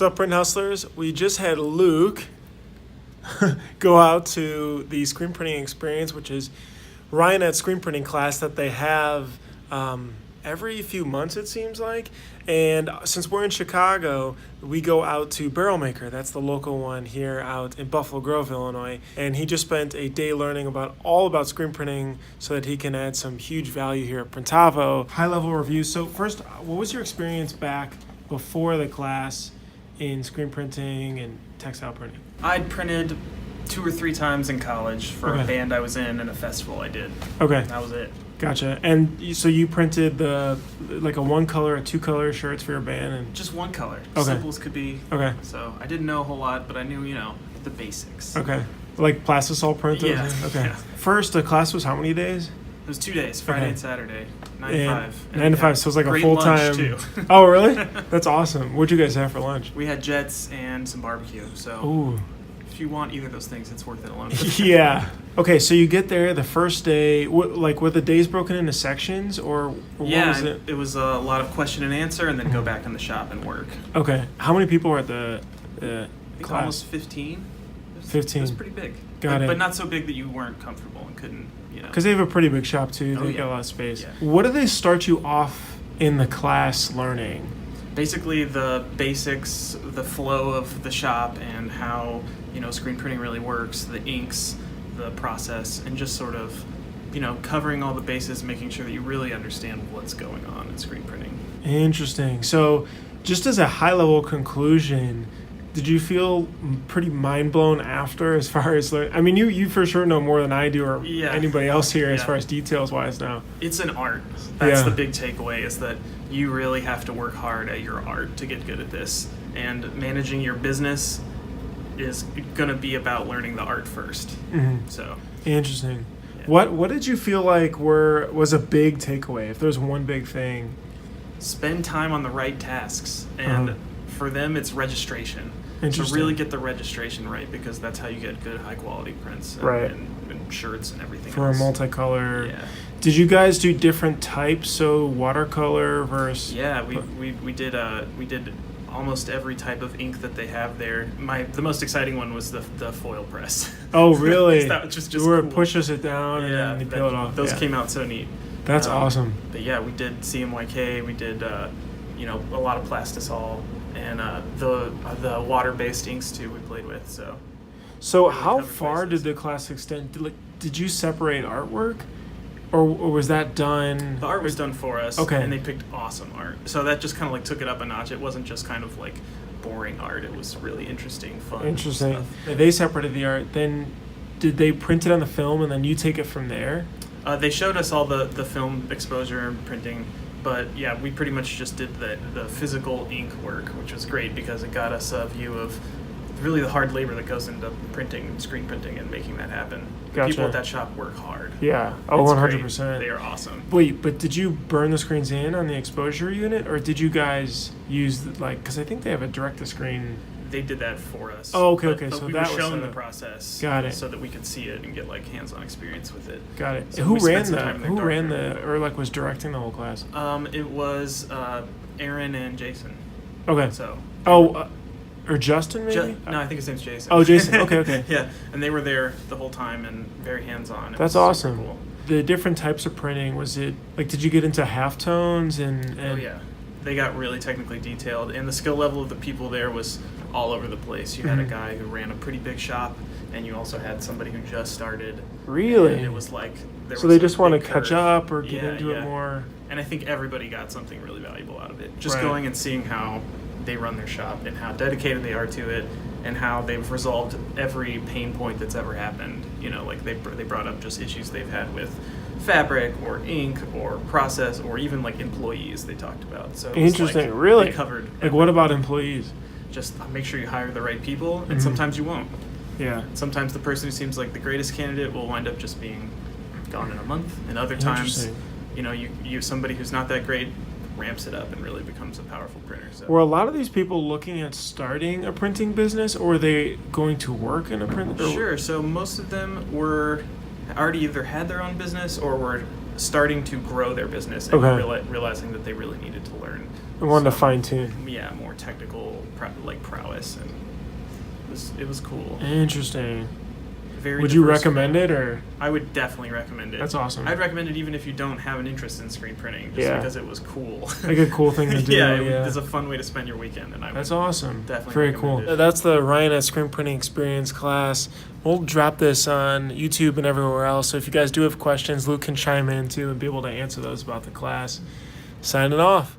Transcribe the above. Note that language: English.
What's up, Print Hustlers? We just had Luke go out to the Screen Printing Experience, which is Ryonet Screen Printing class that they have every few months, it seems like. And since we're in Chicago, we go out to Barrel Maker. That's the local one here out in Buffalo Grove, Illinois. And he just spent a day learning all about screen printing so that he can add some huge value here at Printavo. High-level review. So first, what was your experience back before the class in screen printing and textile printing? I'd printed 2 or 3 times in college for Okay. a band I was in and a festival I did. Okay. That was it. Gotcha. And so you printed like a 1-color, a 2-color shirts for your band, and Just one color. Okay. Simple as could be. okay, So I didn't know a whole lot, but I knew, the basics. okay, like plastisol print. Yeah. Okay. Yeah. First, the class was how many days? It was 2 days, Friday Okay. and Saturday, 9 to And 5. And 9 to we 5. had So it's like a great full lunch, time. too. Oh, really? That's awesome. What'd you guys have for lunch? We had jets and some barbecue. So Ooh. if you want either of those things, it's worth it alone. Yeah. Okay, so you get there the first day. Were the days broken into sections, or what Yeah, was it? it was a lot of question and answer, and then go back in the shop and work. Okay. How many people were at the I think class? almost 15. 15. It was pretty big. Got it. But not so big that you weren't comfortable and couldn't, Because they have a pretty big shop too. Oh, They yeah. got a lot of space. Yeah. What do they start you off in the class learning? Basically the basics, the flow of the shop and how, screen printing really works, the inks, the process, and just sort of, covering all the bases, making sure that you really understand what's going on in screen printing. Interesting. So, just as a high-level conclusion, did you feel pretty mind blown after, as far as learning? I mean, you for sure know more than I do, or Yeah. anybody else here, as Yeah. far as details wise now. It's an art. That's Yeah. the big takeaway, is that you really have to work hard at your art to get good at this. And managing your business is going to be about learning the art first. Hmm. So, Interesting. yeah. What did you feel like was a big takeaway? If there's one big thing. Spend time on the right tasks. And Uh-huh. for them, it's registration. So Interesting. really get the registration right, because that's how you get good high quality prints and, Right. and shirts and everything For a else. multicolor. Yeah. Did you guys do different types? So watercolor versus. Yeah, we did almost every type of ink that they have there. The most exciting one was the foil press. Oh, really? That was just Where cool. it pushes it down and Yeah, then you peel it off. those Yeah. came out so neat. That's awesome. But yeah, we did CMYK. We did a lot of plastisol and the water-based inks too. We played with. So really how covered far bases. did the class extend? Did you separate artwork, or was that done? The art was done for us. Okay. And they picked awesome art. So that just kind of took it up a notch. It wasn't just kind of boring art. It was really interesting, fun Interesting. stuff. They separated the art. Then, did they print it on the film and then you take it from there? They showed us all the film exposure and printing, but yeah, we pretty much just did the physical ink work, which was great because it got us a view of really the hard labor that goes into printing, screen printing, and making that happen. The Gotcha. people at that shop work hard. Yeah. Oh, It's 100%. great. They are awesome. Wait, but did you burn the screens in on the exposure unit, or did you guys use because I think they have a direct-to-screen. They did that for us. Oh, okay, But- okay, But so we that were was shown set the up. process. Got it. So that we could see it and get hands-on experience with it. Got it. So Who we spent ran some time in there Who ran darker. or was directing the whole class? It was Aaron and Jason. Okay. So. Oh, or Justin maybe? No, I think his name's Jason. Oh, Jason. Okay, okay. Yeah, and they were there the whole time and very hands-on. It That's was super awesome. Cool. The different types of printing, was it did you get into halftones and Oh yeah, they got really technically detailed, and the skill level of the people there was all over the place. You had a Mhm. guy who ran a pretty big shop, and you also had somebody who just started. Really? And it was there So was they a just want to big catch curve. up or get Yeah, into it yeah. more. And I think everybody got something really valuable out of it. Just Right. going and seeing how they run their shop and how dedicated they are to it, and how they've resolved every pain point that's ever happened. They brought up just issues they've had with fabric or ink or process or even employees they talked about. So it was Interesting. Really? they covered What about employees? just make sure you hire the right people, and Mhm. sometimes you won't. Yeah. Sometimes the person who seems like the greatest candidate will wind up just being gone in a month, and other times Interesting. you somebody who's not that great ramps it up and really becomes a powerful printer. So Were a lot of these people looking at starting a printing business, or were they going to work in a print? sure. So most of them were already either had their own business or were starting to grow their business and Okay. realizing that they really needed to learn. I wanted to some, fine tune. Yeah, more technical prowess, and it was cool. Interesting. Very Would you diverse recommend group. it, or? I would definitely recommend it. That's awesome. I'd recommend it even if you don't have an interest in screen printing, just Yeah. because it was cool. Like a cool thing to do. Yeah, Yeah. it's a fun way to spend your weekend, and I That's would awesome. definitely Very recommend cool. it. That's the Ryonet Screen Printing Experience class. We'll drop this on YouTube and everywhere else. So if you guys do have questions, Luke can chime in too and be able to answer those about the class. Signing off.